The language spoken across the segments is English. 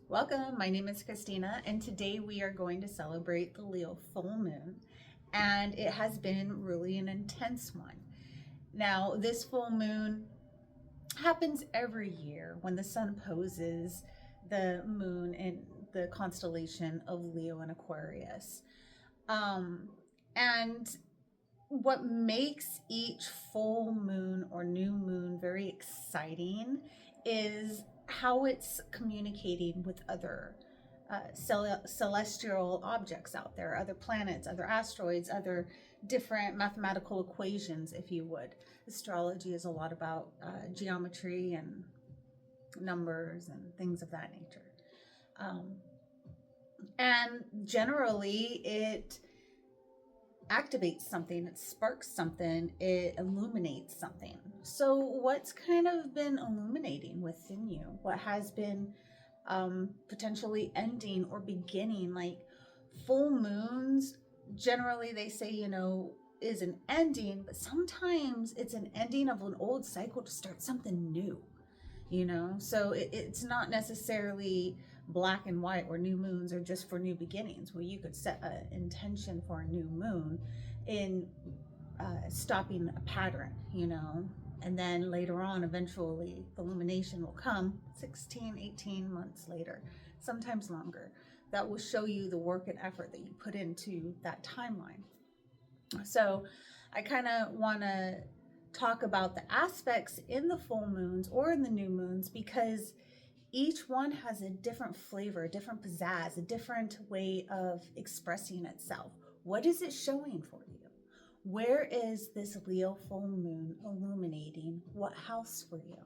Welcome, my name is Christina, and today we are going to celebrate the Leo full moon, and it has been really an intense one. Now, this full moon happens every year when the sun opposes the moon in the constellation of Leo and Aquarius. And what makes each full moon or new moon very exciting is how it's communicating with other celestial objects out there, other planets, other asteroids, other different mathematical equations, if you would. Astrology is a lot about geometry and numbers and things of that nature. And generally, it activates something, it sparks something, it illuminates something. So, what's kind of been illuminating within you? What has been potentially ending or beginning? Like full moons, generally, they say, is an ending, but sometimes it's an ending of an old cycle to start something new. So it's not necessarily black and white where new moons are just for new beginnings. Well, you could set an intention for a new moon in stopping a pattern, and then later on, eventually, the illumination will come 16, 18 months later, sometimes longer. That will show you the work and effort that you put into that timeline. So I kind of want to talk about the aspects in the full moons or in the new moons, because each one has a different flavor, a different pizzazz, a different way of expressing itself. What is it showing for you? Where is this Leo full moon illuminating what house for you?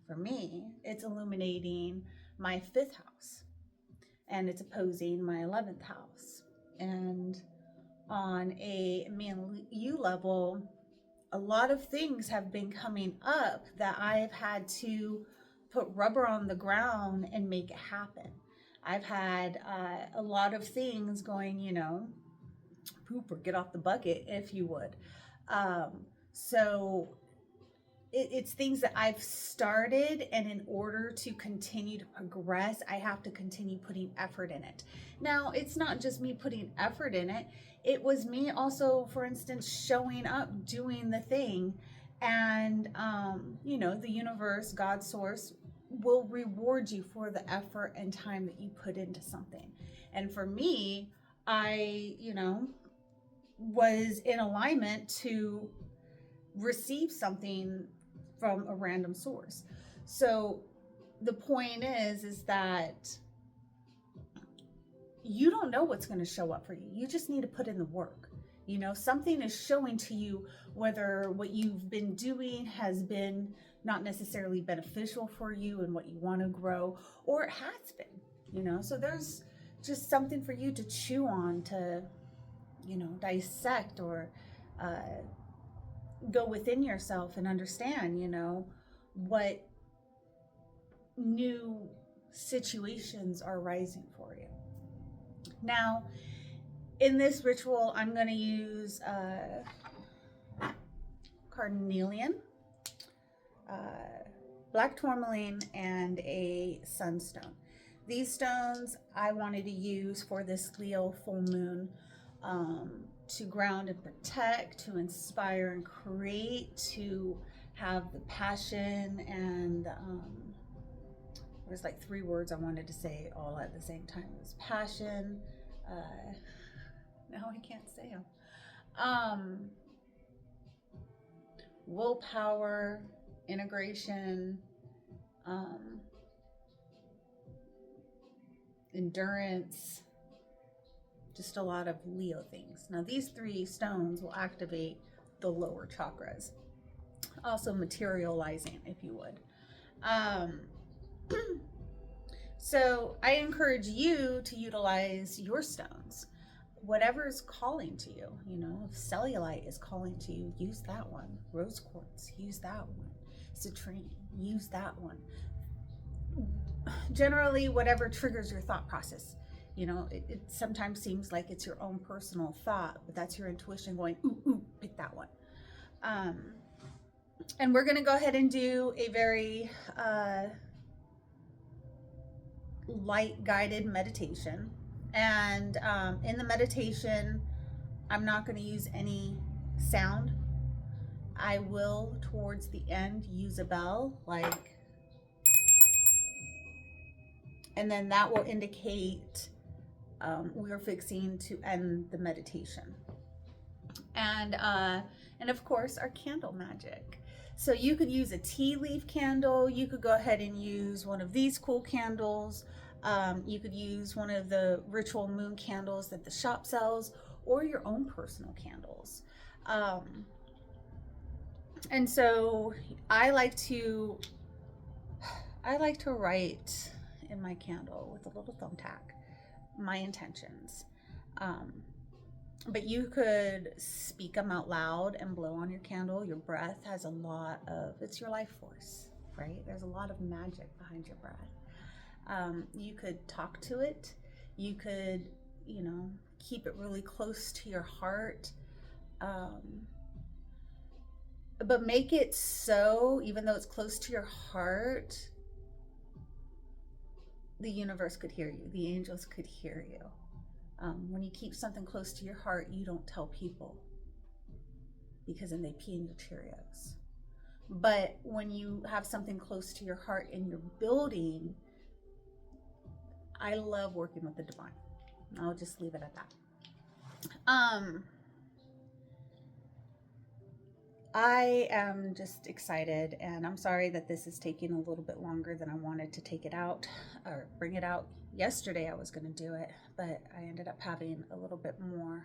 For me, it's illuminating my 5th house, and it's opposing my 11th house. And on a me and you level, a lot of things have been coming up that I've had to put rubber on the ground and make it happen. I've had a lot of things going, poop or get off the bucket, if you would. So it's things that I've started, and in order to continue to progress, I have to continue putting effort in it. Now, it's not just me putting effort in it. It was me also, for instance, showing up, doing the thing. And, the universe, God source, will reward you for the effort and time that you put into something. And for me, I, was in alignment to receive something from a random source. So the point is that you don't know what's going to show up for you. You just need to put in the work. Something is showing to you whether what you've been doing has been not necessarily beneficial for you and what you want to grow, or it has been, so there's just something for you to chew on, to, dissect, or go within yourself and understand, what new situations are rising for you. Now, in this ritual, I'm going to use Carnelian, Black Tourmaline, and a Sunstone. These stones I wanted to use for this Leo full moon, to ground and protect, to inspire and create, to have the passion, and there's like 3 words I wanted to say all at the same time. It was passion, now I can't say them. Willpower, integration, endurance, just a lot of Leo things. Now, these 3 stones will activate the lower chakras, also materializing, if you would. So I encourage you to utilize your stones, whatever is calling to you. If cellulite is calling to you, use that one. Rose quartz, use that one. Citrine, use that one. Generally, whatever triggers your thought process. It sometimes seems like it's your own personal thought, but that's your intuition going, ooh, pick that one. And we're going to go ahead and do a very light guided meditation. And in the meditation, I'm not going to use any sound. I will, towards the end, use a bell, like, and then that will indicate we're fixing to end the meditation. And of course, our candle magic. So you could use a tea leaf candle. You could go ahead and use one of these cool candles. You could use one of the ritual moon candles that the shop sells, or your own personal candles. And so I like to write in my candle with a little thumbtack my intentions. But you could speak them out loud and blow on your candle. Your breath has a lot of, it's your life force, right? There's a lot of magic behind your breath. You could talk to it. You could, keep it really close to your heart. But make it so, even though it's close to your heart, the universe could hear you. The angels could hear you. When you keep something close to your heart, you don't tell people, because then they pee in your Cheerios. But when you have something close to your heart and you're building, I love working with the divine. I'll just leave it at that. I am just excited, and I'm sorry that this is taking a little bit longer than I wanted to take it out or bring it out. Yesterday I was going to do it, but I ended up having a little bit more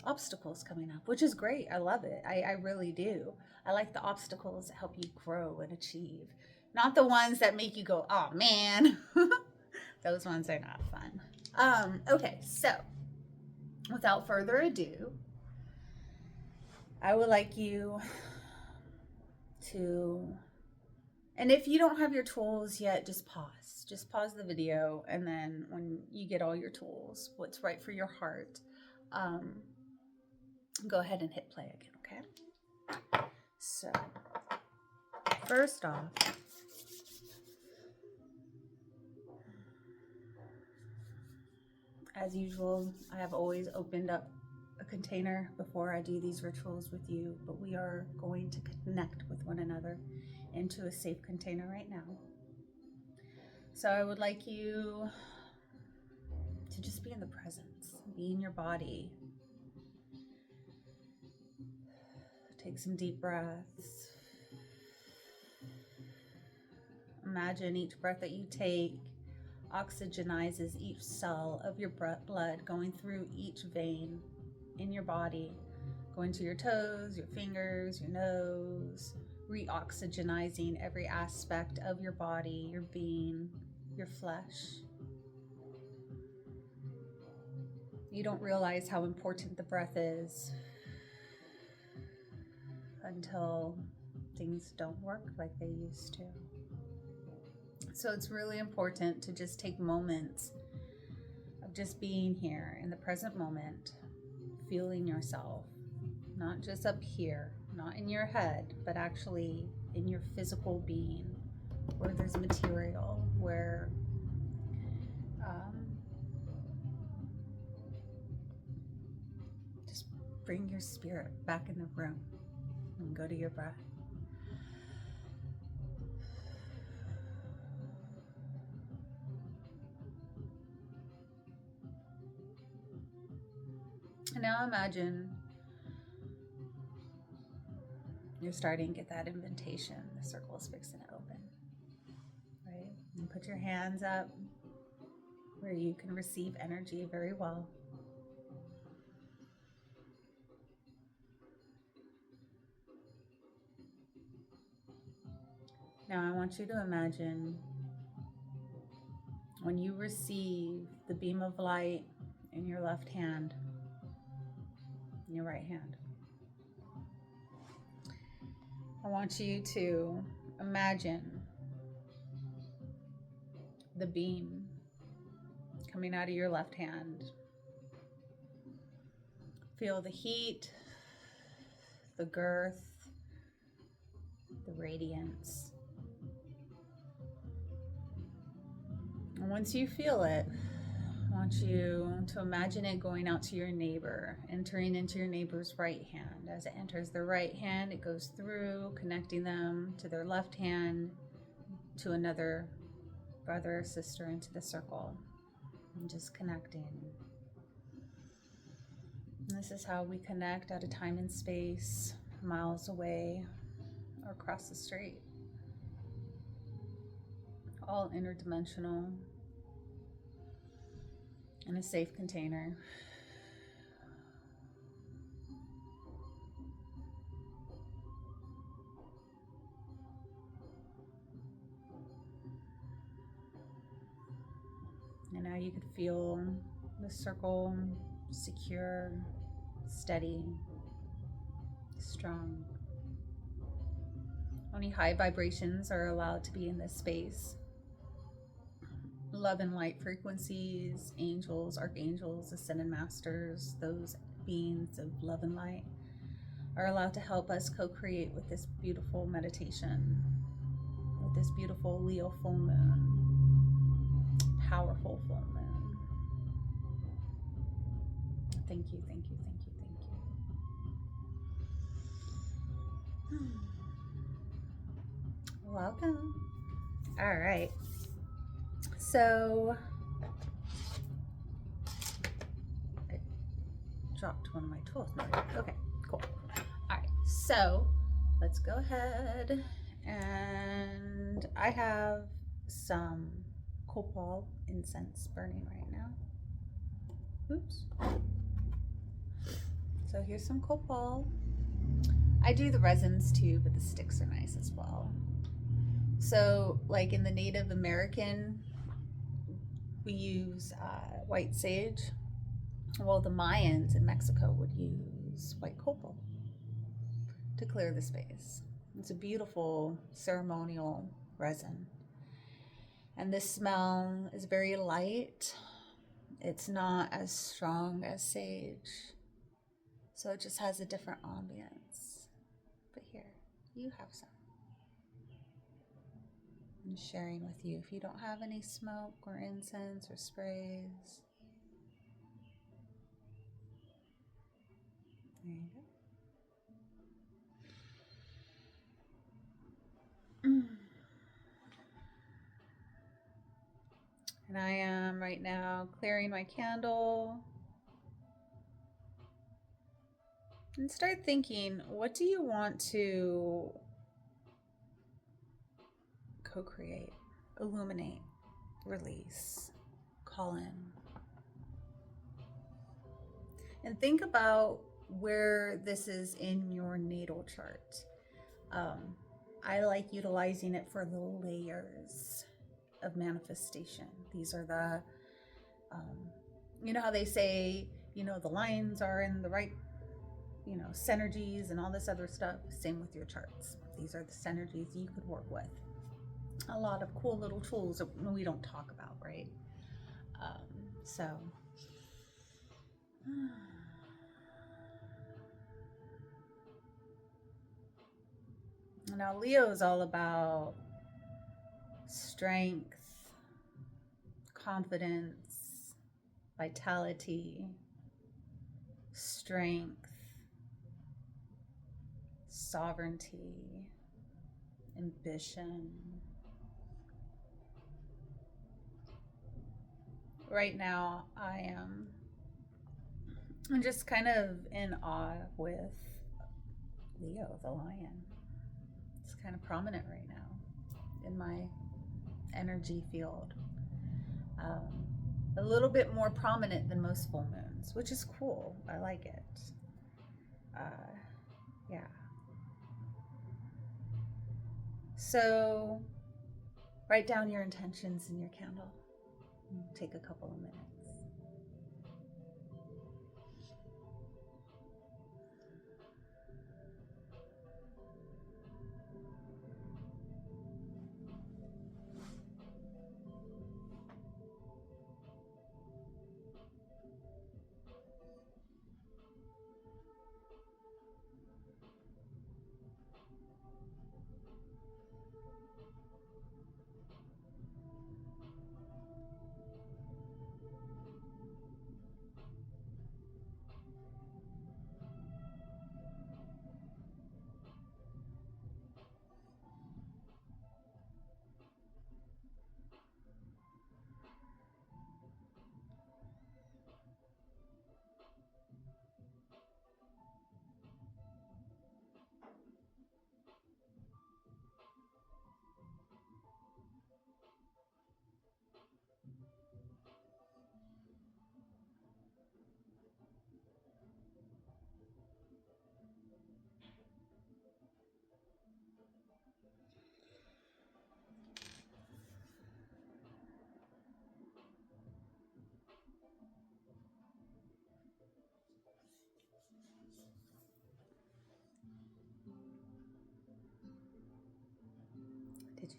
obstacles coming up, which is great. I love it. I really do. I like the obstacles that help you grow and achieve, not the ones that make you go, oh man. Those ones are not fun. Okay, so without further ado, I would like you to, and if you don't have your tools yet, just pause. Just pause the video, and then when you get all your tools, what's right for your heart, go ahead and hit play again, okay? So, first off, as usual, I have always opened up a container before I do these rituals with you, but we are going to connect with one another into a safe container right now. So I would like you to just be in the presence, be in your body. Take some deep breaths. Imagine each breath that you take oxygenizes each cell of your blood, going through each vein in your body, going to your toes, your fingers, your nose, re-oxygenizing every aspect of your body, your being, your flesh. You don't realize how important the breath is until things don't work like they used to. So it's really important to just take moments of just being here in the present moment, feeling yourself, not just up here, not in your head, but actually in your physical being, where there's material, where just bring your spirit back in the room and go to your breath. And now imagine you're starting to get that invitation. The circle is fixing to open, right? And put your hands up where you can receive energy very well. Now I want you to imagine when you receive the beam of light in your left hand, in your right hand. I want you to imagine the beam coming out of your left hand. Feel the heat, the girth, the radiance. Once you feel it, I want you to imagine it going out to your neighbor, entering into your neighbor's right hand. As it enters their right hand, it goes through, connecting them to their left hand, to another brother or sister into the circle, and just connecting. And this is how we connect out of time and space, miles away or across the street. All interdimensional, in a safe container. And now you could feel the circle secure, steady, strong. Only high vibrations are allowed to be in this space. Love and light frequencies, angels, archangels, ascended masters, those beings of love and light are allowed to help us co-create with this beautiful meditation, with this beautiful Leo full moon, powerful full moon. Thank you, thank you, thank you, thank you. Welcome. All right. So I dropped one of my tools. Okay, cool. All right, so let's go ahead, and I have some copal incense burning right now. Oops. So here's some copal. I do the resins too, but the sticks are nice as well. So like in the Native American, we use white sage. Well, the Mayans in Mexico would use white copal to clear the space. It's a beautiful ceremonial resin. And this smell is very light. It's not as strong as sage. So it just has a different ambience. But here, you have some. I'm sharing with you. If you don't have any smoke or incense or sprays, there you go. And I am right now clearing my candle. And start thinking, what do you want to co-create, illuminate, release, call in? And think about where this is in your natal chart. I like utilizing it for the layers of manifestation. These are the, you know how they say, you know, the lines are in the right, you know, synergies and all this other stuff. Same with your charts. These are the synergies you could work with. A lot of cool little tools that we don't talk about, right? So now Leo is all about strength, confidence, vitality, strength, sovereignty, ambition. Right now, I'm just kind of in awe with Leo, the lion. It's kind of prominent right now in my energy field. A little bit more prominent than most full moons, which is cool. I like it. Yeah. So write down your intentions in your candle. Take a couple of minutes.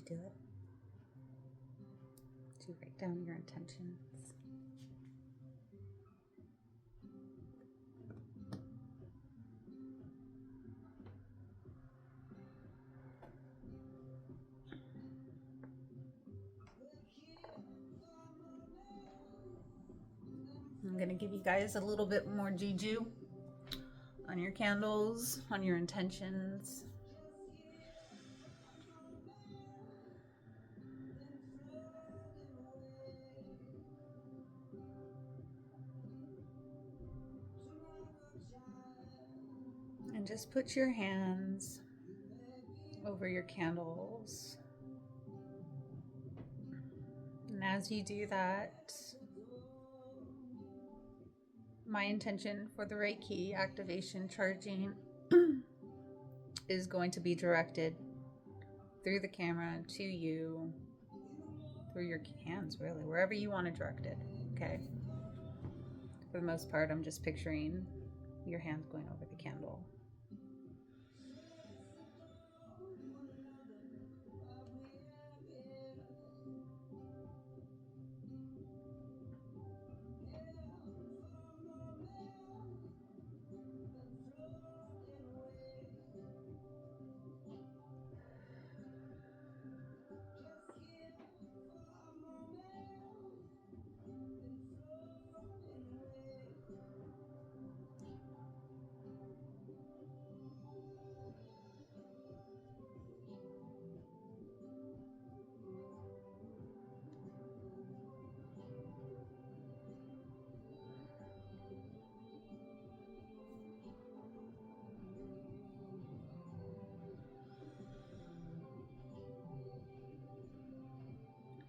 do it. To write down your intentions. I'm going to give you guys a little bit more juju on your candles, on your intentions. And just put your hands over your candles. And as you do that, my intention for the Reiki activation charging is going to be directed through the camera to you, through your hands, really, wherever you want to direct it, okay? For the most part, I'm just picturing your hands going over the candle.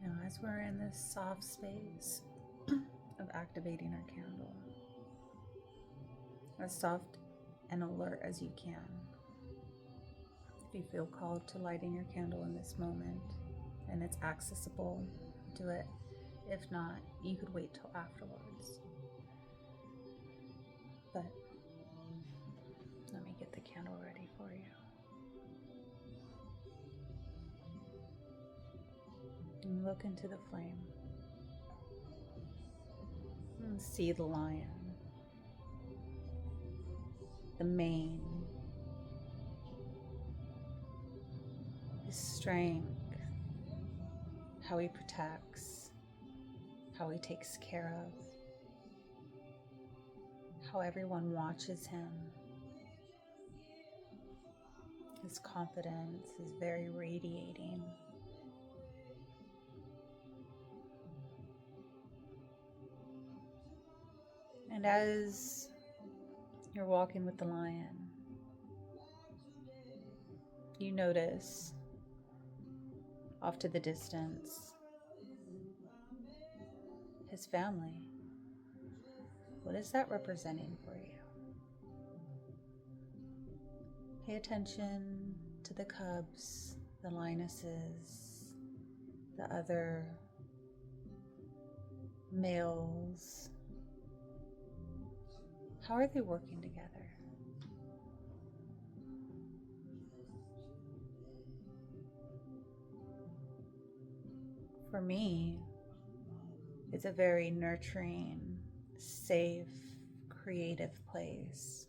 Now, as we're in this soft space of activating our candle, as soft and alert as you can, if you feel called to lighting your candle in this moment and it's accessible, do it. If not, you could wait till afterwards. But let me get the candle ready for you. And look into the flame. And see the lion, the mane, his strength, how he protects, how he takes care of, how everyone watches him. His confidence is very radiating. And as you're walking with the lion, you notice off to the distance his family. What is that representing for you? Pay attention to the cubs, the lionesses, the other males. How are they working together? For me, it's a very nurturing, safe, creative place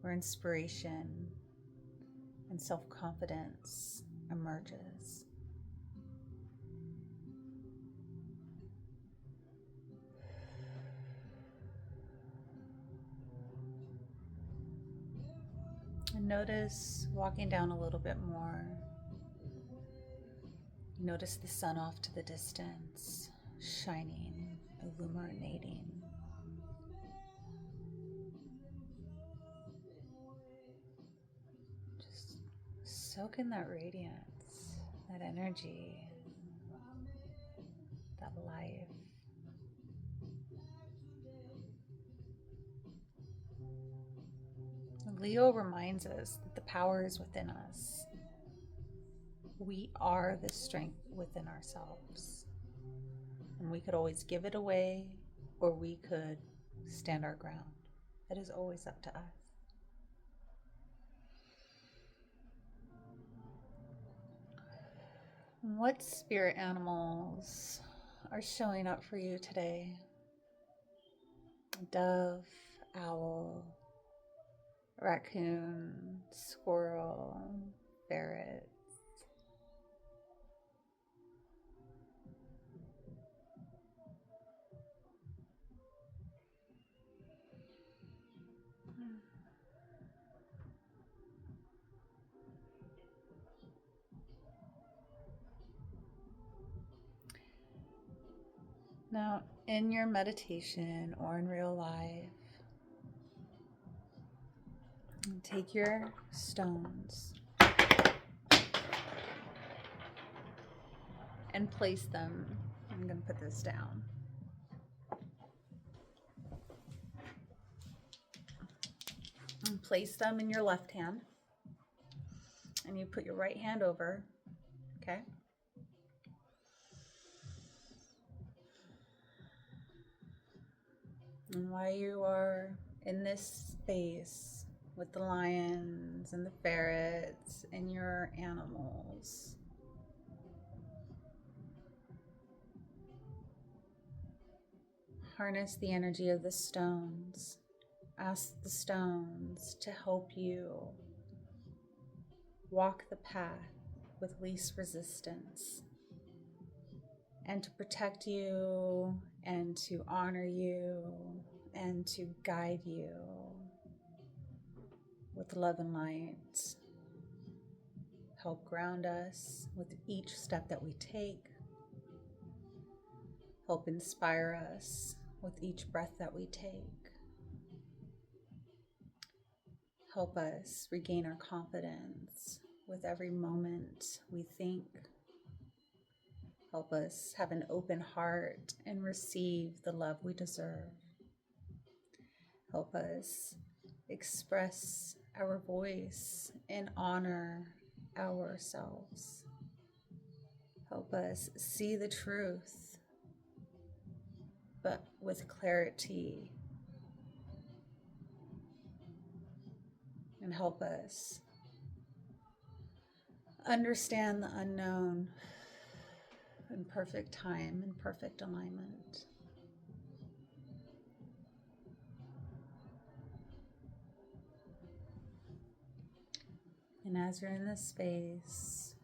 where inspiration and self-confidence emerges. And notice walking down a little bit more. Notice the sun off to the distance, shining, illuminating. Just soak in that radiance, that energy, that life. Leo reminds us that the power is within us. We are the strength within ourselves. And we could always give it away, or we could stand our ground. It is always up to us. What spirit animals are showing up for you today? Dove, owl, raccoon, squirrel, ferret. Now, in your meditation or in real life, take your stones and place them. I'm going to put this down. And place them in your left hand. And you put your right hand over. Okay? And while you are in this space with the lions and the ferrets and your animals, harness the energy of the stones. Ask the stones to help you walk the path with least resistance, and to protect you, and to honor you, and to guide you with love and light. Help ground us with each step that we take. Help inspire us with each breath that we take. Help us regain our confidence with every moment we think. Help us have an open heart and receive the love we deserve. Help us express our voice and honor ourselves. Help us see the truth, but with clarity. And help us understand the unknown in perfect time and perfect alignment. And as you're in this space,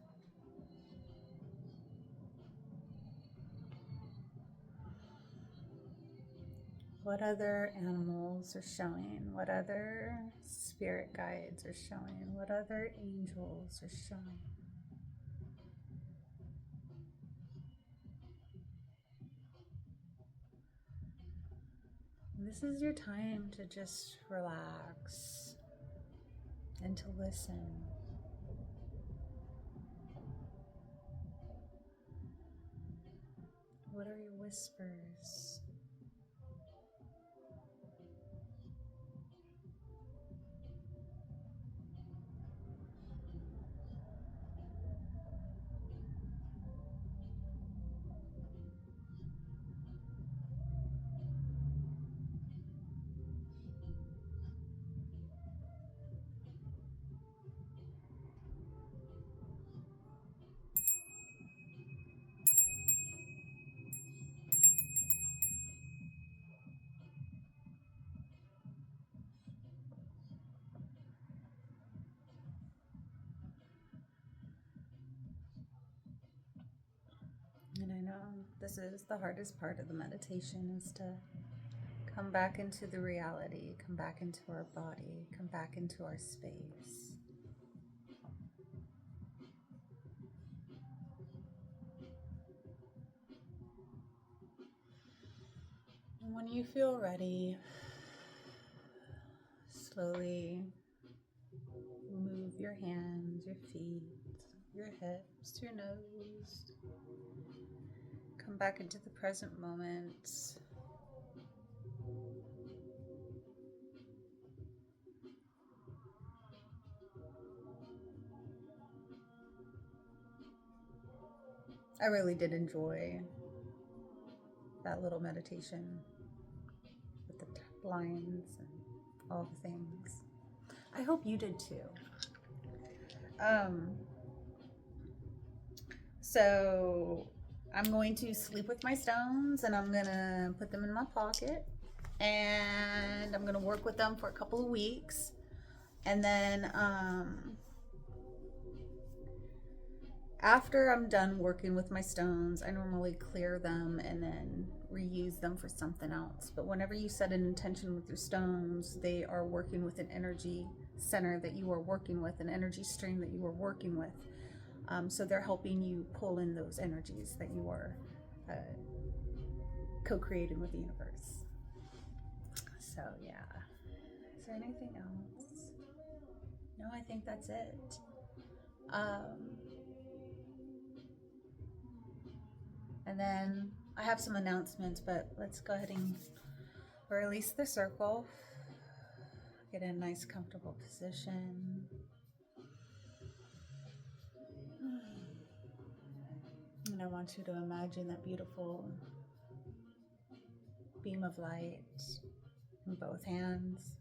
what other animals are showing? What other spirit guides are showing? What other angels are showing? This is your time to just relax and to listen. What are your whispers? And I know this is the hardest part of the meditation, is to come back into the reality, come back into our body, come back into our space. And when you feel ready, slowly move your hands, your feet, your hips, your nose. Come back into the present moment. I really did enjoy that little meditation with the lines and all the things. I hope you did too. So I'm going to sleep with my stones, and I'm gonna put them in my pocket, and I'm gonna work with them for a couple of weeks, and then after I'm done working with my stones, I normally clear them and then reuse them for something else. But whenever you set an intention with your stones, they are working with an energy center that you are working with, an energy stream that you are working with. So they're helping you pull in those energies that you are co-creating with the universe. So yeah. Is there anything else? No, I think that's it. And then I have some announcements, but let's go ahead and release the circle. Get in a nice, comfortable position. And I want you to imagine that beautiful beam of light in both hands.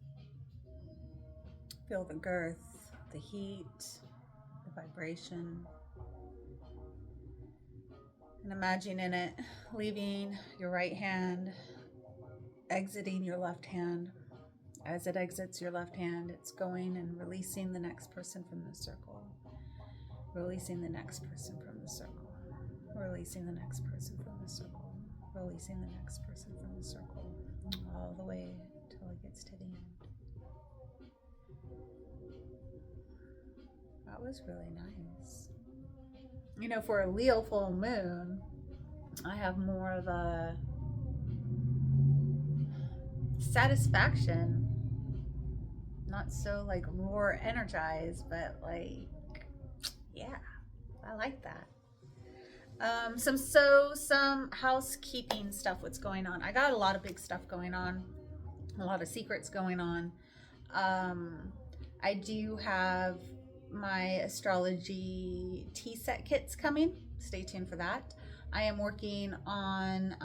Feel the girth, the heat, the vibration. And imagine in it leaving your right hand, exiting your left hand. As it exits your left hand, it's going and releasing the next person from the circle. Releasing the next person from the circle. Releasing the next person from the circle. Releasing the next person from the circle. All the way till it gets to the end. That was really nice. You know, for a Leo full moon, I have more of a satisfaction. Not so like roar energized, but like, yeah, I like that. Some housekeeping stuff, what's going on. I got a lot of big stuff going on, a lot of secrets going on. I do have my astrology tea set kits coming. Stay tuned for that. I am working on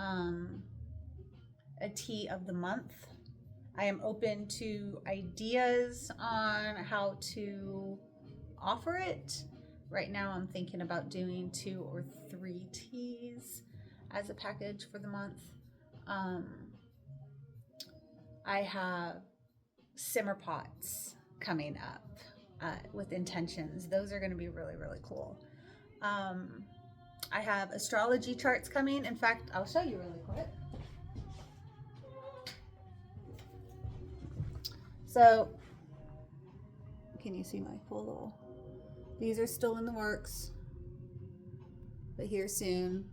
a tea of the month. I am open to ideas on how to offer it. Right now I'm thinking about doing 2 or 3 teas as a package for the month. I have simmer pots coming up with intentions. Those are going to be really, really cool. I have astrology charts coming. In fact, I'll show you really quick. So, can you see my cool little... These are still in the works, but here soon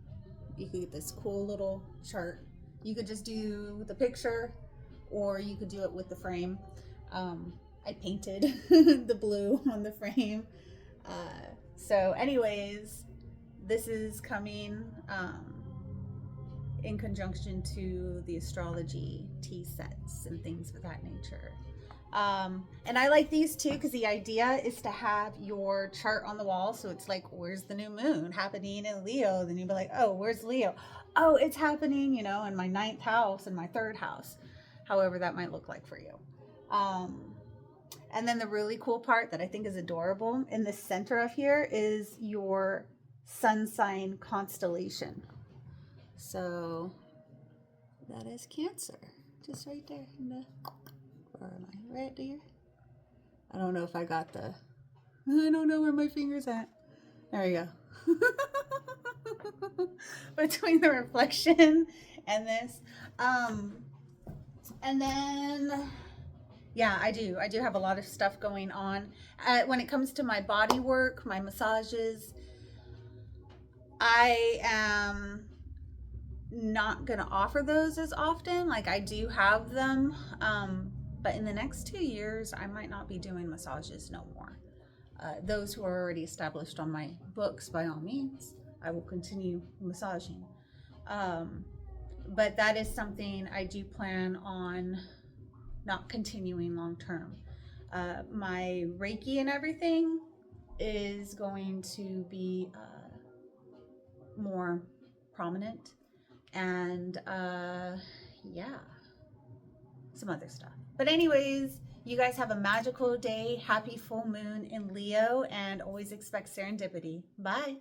you can get this cool little chart. You could just do the picture, or you could do it with the frame. I painted the blue on the frame. So anyways, this is coming in conjunction to the astrology tea sets and things of that nature. And I like these too because the idea is to have your chart on the wall. So it's like, where's the new moon happening in Leo? Then you'd be like, oh, where's Leo? Oh, it's happening, you know, in my 9th house and my 3rd house, however that might look like for you. And then the really cool part that I think is adorable in the center of here is your sun sign constellation. So that is Cancer, just right there in the... Where am I? Right there? I don't know if I got the... I don't know where my finger's at. There we go. Between the reflection and this. And then, yeah, I do have a lot of stuff going on. When it comes to my body work, my massages, I am not going to offer those as often. Like, I do have them, but in the next 2 years, I might not be doing massages no more. Those who are already established on my books, by all means, I will continue massaging. But that is something I do plan on not continuing long term. My Reiki and everything is going to be more prominent, and yeah, some other stuff. But anyways, you guys have a magical day. Happy full moon in Leo, and always expect serendipity. Bye.